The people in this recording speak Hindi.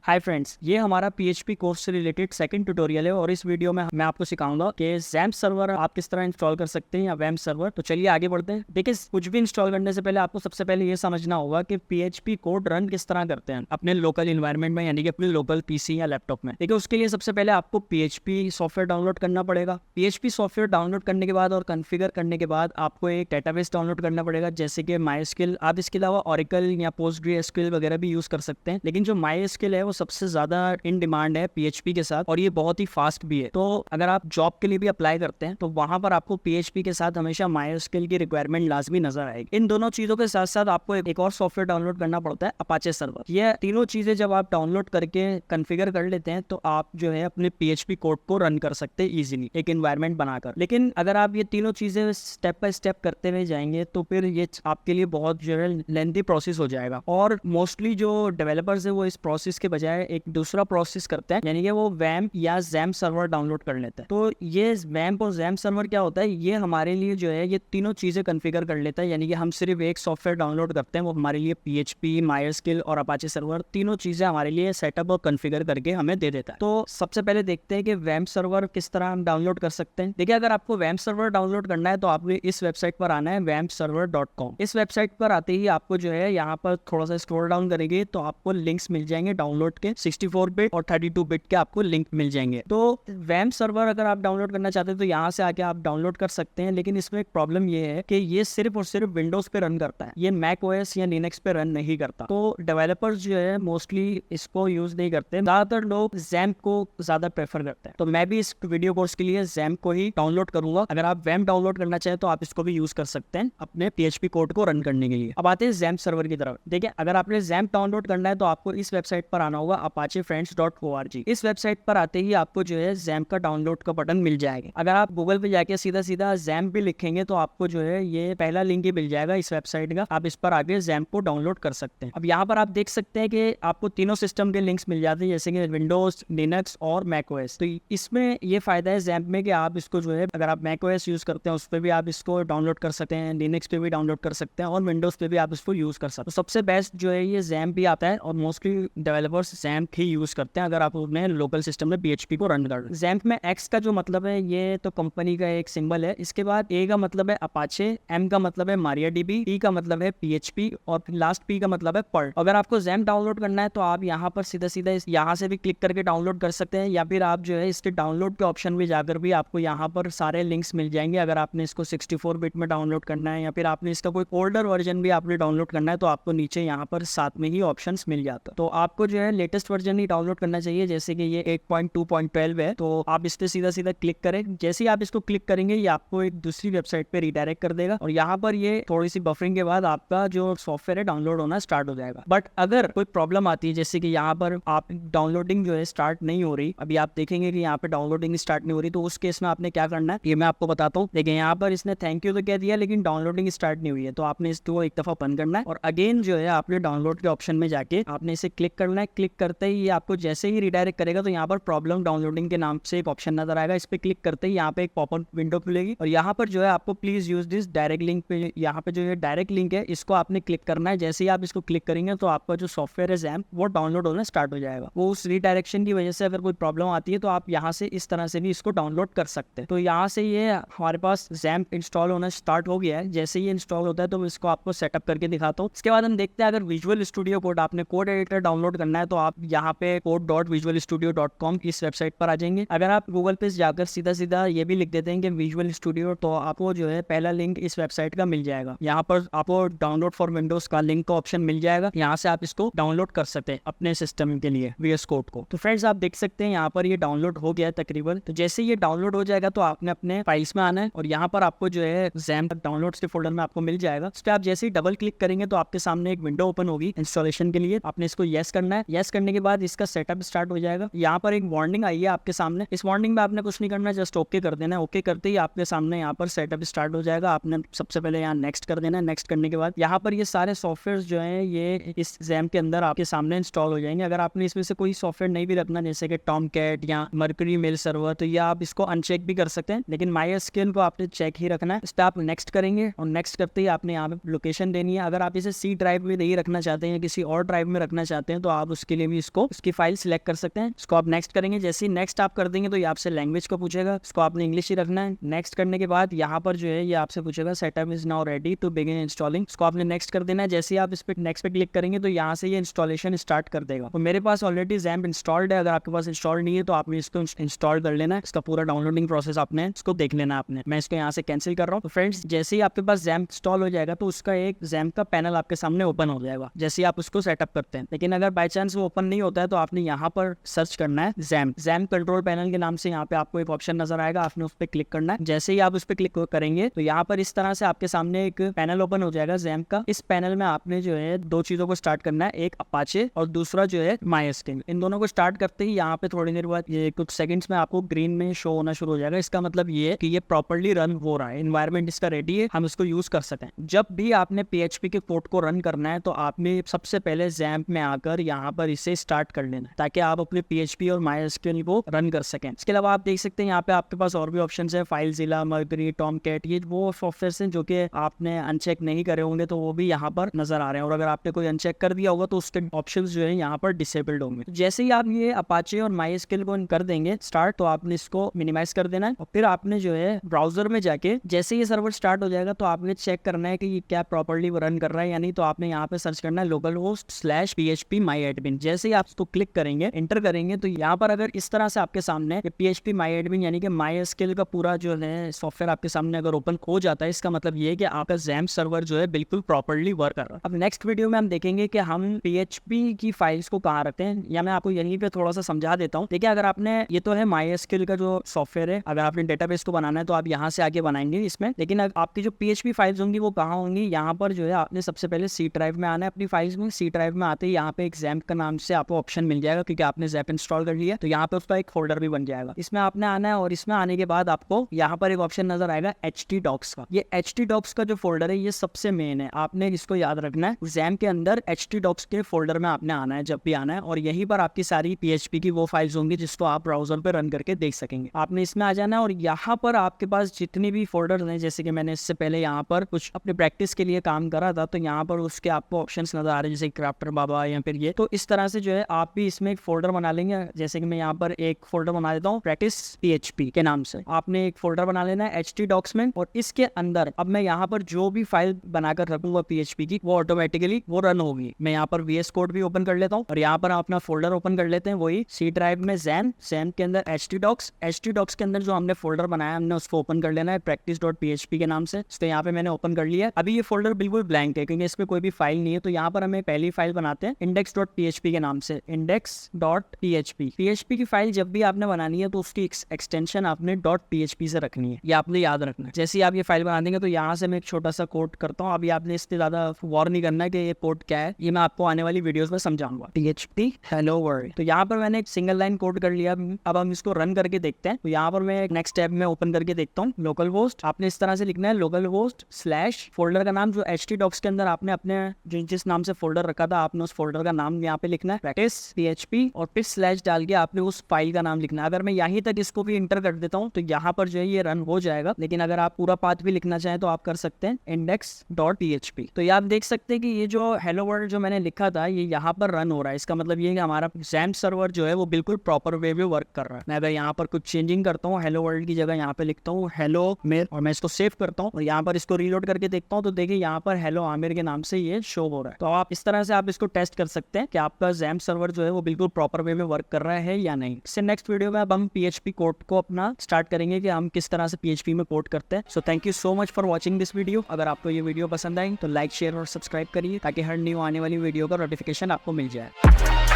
हाय फ्रेंड्स, ये हमारा PHP कोर्स से रिलेटेड सेकंड ट्यूटोरियल है और इस वीडियो में मैं आपको सिखाऊंगा कि XAMPP सर्वर आप किस तरह इंस्टॉल कर सकते हैं या WAMP सर्वर। तो चलिए आगे बढ़ते हैं। देखिए, कुछ भी इंस्टॉल करने से पहले आपको सबसे पहले ये समझना होगा कि PHP कोड रन किस तरह करते हैं अपने लोकल इन्वायरमेंट में, यानी कि अपने लोकल PC या लैपटॉप में। देखिए, उसके लिए सबसे पहले आपको PHP सॉफ्टवेयर डाउनलोड करना पड़ेगा। PHP सॉफ्टवेयर डाउनलोड करने के बाद और कॉन्फ़िगर करने के बाद आपको एक डेटाबेस डाउनलोड करना पड़ेगा, जैसे कि MySQL। आप इसके अलावा Oracle या PostgreSQL वगैरह भी यूज कर सकते हैं, लेकिन जो MySQL है वो सबसे ज्यादा इन डिमांड है PHP के साथ और ये बहुत ही फास्ट भी है। तो अगर आप जॉब के लिए भी अप्लाई करते हैं तो वहां पर आपको PHP के साथ हमेशा MySQL की रिक्वायरमेंट लाजमी नजर आएगी। इन दोनों चीजों के साथ साथ आपको एक और सॉफ्टवेयर डाउनलोड करना पड़ता है, अपाचे सर्वर। ये तीनों चीजें जब आप डाउनलोड करके कॉन्फ़िगर कर लेते हैं तो आप जो है अपने PHP कोड को रन कर सकते हैं इजीली एक एनवायरनमेंट बनाकर। लेकिन अगर आप ये तीनों चीजें स्टेप बाय स्टेप करते हुए जाएंगे तो फिर ये आपके लिए बहुत जो है लेंथी प्रोसेस हो जाएगा और मोस्टली जो डेवलपर्स है वो इस प्रोसेस के बजाय एक दूसरा प्रोसेस करते हैं, यानी कि वो WAMP या XAMPP सर्वर डाउनलोड कर लेते हैं। तो ये WAMP और XAMPP सर्वर क्या होता है, ये हमारे लिए जो है ये तीनों चीजें कॉन्फ़िगर कर लेता है, यानी कि हम सिर्फ एक सॉफ्टवेयर डाउनलोड करते हैं, वो हमारे लिए PHP, MySQL और अपाचे सर्वर तीनों चीजें हमारे लिए सेटअप और कॉन्फ़िगर करके हमें दे देता है। तो सबसे पहले देखते हैं कि WAMP सर्वर किस तरह हम डाउनलोड कर सकते हैं। देखिए, अगर आपको WAMP सर्वर डाउनलोड करना है तो आपको इस वेबसाइट पर आना है, wampserver.com। इस वेबसाइट पर आते ही आपको जो है यहाँ पर थोड़ा सा स्क्रॉल डाउन करेंगे तो आपको लिंक्स मिल जाएंगे डाउनलोड के, 64 बिट और 32 बिट के आपको लिंक मिल जाएंगे। तो WAMP सर्वर अगर आप डाउनलोड करना चाहते हैं तो यहाँ से आके आप डाउनलोड कर सकते हैं, लेकिन इसमें एक प्रॉब्लम ये है कि ये सिर्फ और सिर्फ विंडोज पे रन करता है, ये मैक OS या लिनक्स पे रन नहीं करता। तो डेवलपर्स जो है मोस्टली इसको यूज नहीं करते, ज्यादातर लोग XAMPP को ज्यादा प्रेफर करते हैं। तो मैं भी इस वीडियो कोर्स के लिए XAMPP को ही डाउनलोड करूंगा। अगर आप WAMP डाउनलोड करना चाहें तो आप इसको भी यूज कर सकते हैं अपने PHP कोड को रन करने के लिए। अब आते हैं XAMPP सर्वर की तरफ। देखिए, अगर आपने XAMPP डाउनलोड करना है तो आपको इस वेबसाइट पर आना होगा, apachefriends.org। इस वेबसाइट पर आते ही आपको जो है XAMPP का डाउनलोड का बटन मिल जाएगा। अगर आप गूगल पे जाके सीधा सीधा XAMPP भी लिखेंगे तो आपको जो है ये पहला लिंक ही मिल जाएगा इस वेबसाइट का। आप इस पर आगे XAMPP को डाउनलोड कर सकते हैं। अब यहाँ पर आप देख सकते हैं कि आपको तीनों सिस्टम के लिंक्स मिल जाते हैं, जैसे कि विंडोज, लिनक्स और मैक OS। तो इसमें ये फायदा है XAMPP में कि आप इसको जो है अगर आप मैक OS यूज करते हैं उस पर भी आप इसको डाउनलोड कर सकते हैं, लिनक्स पे भी डाउनलोड कर सकते हैं और विंडोज पे भी आप इसको यूज कर सकते हैं। तो सबसे बेस्ट जो है ये XAMPP ही आता है और मोस्टली डेवलपर्स XAMPP ही यूज करते हैं अगर आप अपने लोकल सिस्टम में PHP को रन कर। XAMPP में X का जो मतलब है ये तो कंपनी का एक सिंबल है, इसके बाद A का मतलब है अपाचे, M का मतलब है MariaDB, P का मतलब है PHP और लास्ट P का मतलब है पर्ल। अगर आपको XAMPP डाउनलोड करना है तो आप यहाँ पर सीधा सीधा यहाँ से भी क्लिक करके डाउनलोड कर सकते हैं, या फिर आप जो है इसके डाउनलोड के ऑप्शन में जाकर भी आपको यहाँ पर सारे लिंक्स मिल जाएंगे। अगर आपने इसको 64 बिट में डाउनलोड करना है या फिर आपने इसका कोई ओल्डर वर्जन भी आपने डाउनलोड करना है तो आपको नीचे यहाँ पर साथ में ही ऑप्शंस मिल जाता है। तो आपको जो है लेटेस्ट वर्जन ही डाउनलोड करना चाहिए, जैसे कि ये 8.2.12 है। तो आप इस पे सीधा सीधा क्लिक करें। जैसे ही आप इसको क्लिक करेंगे ये आपको एक दूसरी वेबसाइट पे रिडायरेक्ट कर देगा और यहाँ पर ये थोड़ी सी बफरिंग के बाद आपका जो सॉफ्टवेयर है डाउनलोड होना स्टार्ट हो जाएगा। बट अगर कोई प्रॉब्लम आती है, जैसे कि यहाँ पर आप डाउनलोडिंग जो है स्टार्ट नहीं हो रही, अभी आप देखेंगे कि यहाँ पे डाउनलोडिंग स्टार्ट नहीं हो रही, तो उस केस में आपने क्या करना है ये मैं आपको बताता हूँ। देखिए, यहाँ पर इसने थैंक यू तो कह दिया लेकिन डाउनलोडिंग स्टार्ट नहीं हुई है, तो आपने इसको एक दफा बंद करना है और अगेन जो है आपने डाउनलोड के ऑप्शन में जाके आपने इसे क्लिक करना है। क्लिक करते ही ये आपको जैसे ही रिडायरेक्ट करेगा तो यहाँ पर प्रॉब्लम डाउनलोडिंग के नाम से एक ऑप्शन नजर आएगा। इस पे क्लिक करते ही यहाँ पे एक पॉपअप विंडो खुलेगी और यहाँ पर जो है आपको please use this direct link पे, यहाँ पे जो है डायरेक्ट लिंक है इसको आपने क्लिक करना है। जैसे ही आप इसको क्लिक करेंगे तो आपका जो सॉफ्टवेयर है XAMPP वो डाउनलोड होना स्टार्ट हो जाएगा। वो उस रीडायरेक्शन की वजह से अगर कोई प्रॉब्लम आती है तो आप यहाँ से इस तरह से भी इसको डाउनलोड कर सकते हैं। तो यहाँ से ये हमारे पास XAMPP इंस्टॉल होना स्टार्ट हो गया है। जैसे ये इंस्टॉल होता है तो इसको आपको सेटअप करके दिखाता हूँ। इसके बाद हम देखते हैं अगर विजुअल स्टूडियो कोड आपने कोड एडिटर डाउनलोड करना है तो आप यहाँ पे code.visualstudio.com इस वेबसाइट पर आ जाएंगे। अगर आप गूगल पे जाकर सीधा सीधा ये भी लिख देते हैं कि विजुअल स्टूडियो तो आपको जो है पहला लिंक इस वेबसाइट का मिल जाएगा। यहाँ पर आपको डाउनलोड फॉर विंडोज का लिंक का ऑप्शन मिल जाएगा, यहाँ से आप इसको डाउनलोड कर सकते हैं अपने सिस्टम के लिए VS कोड को। तो फ्रेंड्स आप देख सकते हैं यहाँ पर ये डाउनलोड हो गया है तकरीबन। तो जैसे ये डाउनलोड हो जाएगा तो आपने अपने फाइल्स में आना है और यहाँ पर आपको जो है XAMPP डाउनलोड्स के फोल्डर में आपको मिल जाएगा। इस पर आप जैसे ही डबल क्लिक करेंगे तो आपके सामने एक विंडो ओपन होगी इंस्टॉलेशन के लिए। आपने इसको येस करना है। येस प्रेस करने के बाद इसका सेटअप स्टार्ट हो जाएगा। यहाँ पर एक वार्निंग आई है आपके सामने, इस वार्निंग में आपने कुछ नहीं करना, जस्ट ओके कर देना है। ओके करते ही आपके सामने यहाँ पर सेटअप स्टार्ट हो जाएगा। आपने सबसे पहले यहाँ नेक्स्ट कर देना है। नेक्स्ट करने के बाद यहाँ पर ये सारे सॉफ्टवेयर जो है ये इस XAMPP के अंदर आपके सामने इंस्टॉल हो जाएंगे। अगर आपने इसमें से कोई सॉफ्टवेयर नहीं भी रखना, जैसे कि टॉमकैट या मर्करी मेल सर्वर, तो ये आप इसको अनचेक भी कर सकते हैं, लेकिन MySQL को आपने चेक ही रखना है। इस पर आप नेक्स्ट करेंगे और नेक्स्ट करते ही आपने यहाँ पे लोकेशन देनी है। अगर आप इसे C ड्राइव में नहीं रखना चाहते हैं, किसी और ड्राइव में रखना चाहते हैं, तो आप उसके लिए भी उसकी फाइल सिलेक्ट कर सकते हैं। इसको आप नेक्स्ट करेंगे। जैसे ही नेक्स्ट आप कर देंगे तो ये आपसे लैंग्वेज को पूछेगा, इसको आपने इंग्लिश ही रखना है। नेक्स्ट करने के बाद यहाँ पर जो है ये आपसे पूछेगा setup is now ready to begin installing, इसको आपने नेक्स्ट कर देना है। जैसे ही आप इस पे नेक्स्ट पे क्लिक करेंगे तो यहाँ से ये इंस्टॉलेशन स्टार्ट कर देगा। तो मेरे पास ऑलरेडी XAMPP इंस्टॉल्ड है, अगर आपके पास इंस्टॉल नहीं है तो आपने इसको इंस्टॉल कर लेना है। इसका पूरा डाउनलोडिंग प्रोसेस आपने इसको देख लेना आपने। मैं इसको यहाँ से कैंसिल कर रहा हूँ। तो फ्रेंड्स, जैसे ही आपके पास XAMPP इंस्टॉल हो जाएगा तो उसका एक XAMPP का पैनल आपके सामने ओपन हो जाएगा जैसे ही आप उसको सेटअप करते हैं। लेकिन अगर बाय चांस वो ओपन नहीं होता है तो आपने यहाँ पर सर्च करना है XAMPP कंट्रोल पैनल के नाम से। यहाँ पे आपको एक ऑप्शन नजर आएगा, आपने उस पर क्लिक करना है। जैसे ही आप उस पर क्लिक करेंगे तो यहाँ पर इस तरह से आपके सामने एक पैनल ओपन हो जाएगा XAMPP का। इस पैनल में आपने जो है दो चीजों को स्टार्ट करना है, एक अपाचे और दूसरा जो है MySQL। इन दोनों को स्टार्ट करते ही यहाँ पे थोड़ी देर बाद ये कुछ सेकंड्स में आपको ग्रीन में शो होना शुरू हो जाएगा। इसका मतलब ये है कि ये प्रॉपर्ली रन हो रहा है, एनवायरनमेंट इसका रेडी है, हम इसको यूज कर सकें। जब भी आपने PHP के कोड को रन करना है तो आपने सबसे पहले XAMPP में आकर यहाँ पर इसे स्टार्ट कर लेना है ताकि आप अपने PHP और MySQL को रन कर सकें। इसके अलावा आप देख सकते हैं यहाँ पे आपके पास और भी ऑप्शन है, फाइलज़िला, मर्करी, टॉमकैट, ये वो सॉफ्टवेयर हैं जो कि आपने अनचेक नहीं करे होंगे तो वो भी यहाँ पर नजर आ रहे हैं। और अगर आपने कोई अनचेक कर दिया होगा तो उसके ऑप्शंस जो है यहाँ पर डिसेबल्ड होंगे। तो जैसे ही आप ये अपाचे और MySQL को कर देंगे स्टार्ट, तो आपने इसको मिनिमाइज कर देना है और फिर आपने जो है ब्राउजर में जाके जैसे ये सर्वर स्टार्ट हो जाएगा तो आपने चेक करना है कि ये क्या प्रॉपर्ली रन कर रहा है या नहीं। तो आपने यहाँ पे सर्च करना है localhost/php myadmin। जैसे ही आप इसको क्लिक करेंगे, एंटर करेंगे, तो यहाँ पर अगर इस तरह से आपके सामने PHP myadmin यानी कि MySQL का पूरा जो है सॉफ्टवेयर आपके सामने अगर ओपन हो जाता है, इसका मतलब ये है कि आपका XAMPP सर्वर जो है बिल्कुल प्रॉपर्ली वर्क कर रहा है। अब नेक्स्ट वीडियो में हम देखेंगे कि हम PHP की फाइल्स को कहाँ रखते हैं, या मैं आपको यहीं पे थोड़ा सा समझा देता हूँ। देखिए, अगर आपने, ये तो है MySQL का जो सॉफ्टवेयर है, अगर आपने डेटाबेस को बनाना है तो आप यहाँ से आगे बनाएंगे इसमें। लेकिन आपकी जो PHP फाइल्स होंगी वो कहाँ होंगी, यहाँ पर जो है आपने सबसे पहले C ड्राइव में आना है अपनी फाइल्स में। C ड्राइव में आते ही यहाँ पे एक XAMPP का नाम से आपको ऑप्शन मिल जाएगा, क्योंकि आपने XAMPP इंस्टॉल कर लिया तो यहाँ पे उसका एक फोल्डर भी बन जाएगा। इसमें आपने आना है और इसमें आने के बाद आपको यहाँ पर एक ऑप्शन नजर आएगा htdocs का। ये htdocs का जो फोल्डर है ये सबसे मेन है, आपने इसको याद रखना है। XAMPP के अंदर htdocs के फोल्डर में आपने आना है जब भी आना है, और यहीं पर आपकी सारी PHP की वो फाइल्स होंगी जिसको आप ब्राउजर पे रन करके देख सकेंगे। आपने इसमें आ जाना है और यहाँ पर आपके पास जितनी भी फोल्डर्स हैं, जैसे कि मैंने इससे पहले यहाँ पर कुछ अपने प्रैक्टिस के लिए काम करा था तो यहाँ पर उसके आपको ऑप्शंस नजर आ रहे हैं, जैसे क्राफ्टर बाबा या फिर ये। तो इस तरह से जो है आप भी इसमें एक फोल्डर बना लेंगे। जैसे कि मैं यहाँ पर एक फोल्डर बना देता हूँ प्रैक्टिस PHP के नाम से। आपने एक फोल्डर बना लेना है htdocs में, और इसके अंदर अब मैं यहाँ पर जो भी फाइल बनाकर रखूंगा PHP की वो ऑटोमेटिकली वो रन होगी। मैं यहाँ पर VS कोड भी ओपन कर लेता हूँ और यहाँ पर अपना फोल्डर ओपन कर लेते हैं, वही C ड्राइव में XAMPP के अंदर htdocs के अंदर जो हमने फोल्डर बनाया हमने उसको ओपन कर लेना है practice.php के नाम से। तो यहाँ पे मैंने ओपन कर लिया। अभी ये फोल्डर बिल्कुल ब्लैंक है क्योंकि इसमें कोई भी फाइल नहीं है। तो यहाँ पर हमें पहली फाइल बनाते हैं index.php के नाम से, index.php। PHP की फाइल जब भी आपने बनानी है तो उसकी एक्सटेंशन आपने .php से रखनी है, ये आपने याद रखना है। जैसे ही आप ये फाइल बना देंगे तो यहाँ से मैं एक छोटा सा कोड करता हूँ। अभी आपने इससे ज्यादा वॉर नहीं करना है कि ये कोड क्या है, ये मैं आपको आने वाली वीडियोस में समझाऊंगा। PHP हेलो वर्ल्ड, तो यहाँ पर मैंने एक सिंगल लाइन कोड कर लिया। अब हम इसको रन करके देखते हैं। तो यहाँ पर मैं नेक्स्ट टैब में ओपन करके देखता हूँ लोकल होस्ट। आपने इस तरह से लिखना है लोकल होस्ट स्लैश फोल्डर का नाम जो htdocs के अंदर आपने अपने जिस नाम से फोल्डर रखा था आपने उस फोल्डर का नाम यहाँ पे लिखना है प्रैक्टिस PHP, और फिर स्लैश डाल के आपने उस फाइल का नाम लिखना है। अगर मैं यहीं तक इसको भी इंटर कर देता हूँ तो यहाँ पर जो है ये रन हो जाएगा। लेकिन अगर आप पूरा पाथ भी लिखना चाहें तो आप कर सकते हैं index.php। तो ये आप देख सकते हैं कि ये जो हेलो वर्ल्ड जो मैंने लिखा था ये यहाँ पर रन हो रहा है। इसका मतलब ये है कि हमारा XAMPP सर्वर जो है वो बिल्कुल प्रॉपर वे में वर्क कर रहा है। मैं अगर यहाँ पर कुछ चेंजिंग करता हूँ, हेलो वर्ल्ड की जगह यहाँ पे लिखता हूँ हेलो आमिर, और मैं इसको सेव करता हूँ और यहाँ पर इसको रीलोड करके देखता हूँ तो देखिए यहाँ पर हेलो आमिर के नाम से ये शो हो रहा है। तो आप इस तरह से आप इसको टेस्ट कर सकते हैं कि आपका XAMPP सर्वर जो है वो बिल्कुल प्रॉपर वे में वर्क कर रहा है या नहीं। इससे नेक्स्ट वीडियो में अब हम PHP कोड को अपना स्टार्ट करेंगे कि हम किस तरह से PHP में कोड करते हैं। So thank you so much for watching this video. अगर आपको ये वीडियो पसंद आई तो लाइक, शेयर और सब्सक्राइब करिए ताकि हर न्यू आने वाली वीडियो का नोटिफिकेशन आपको मिल जाए।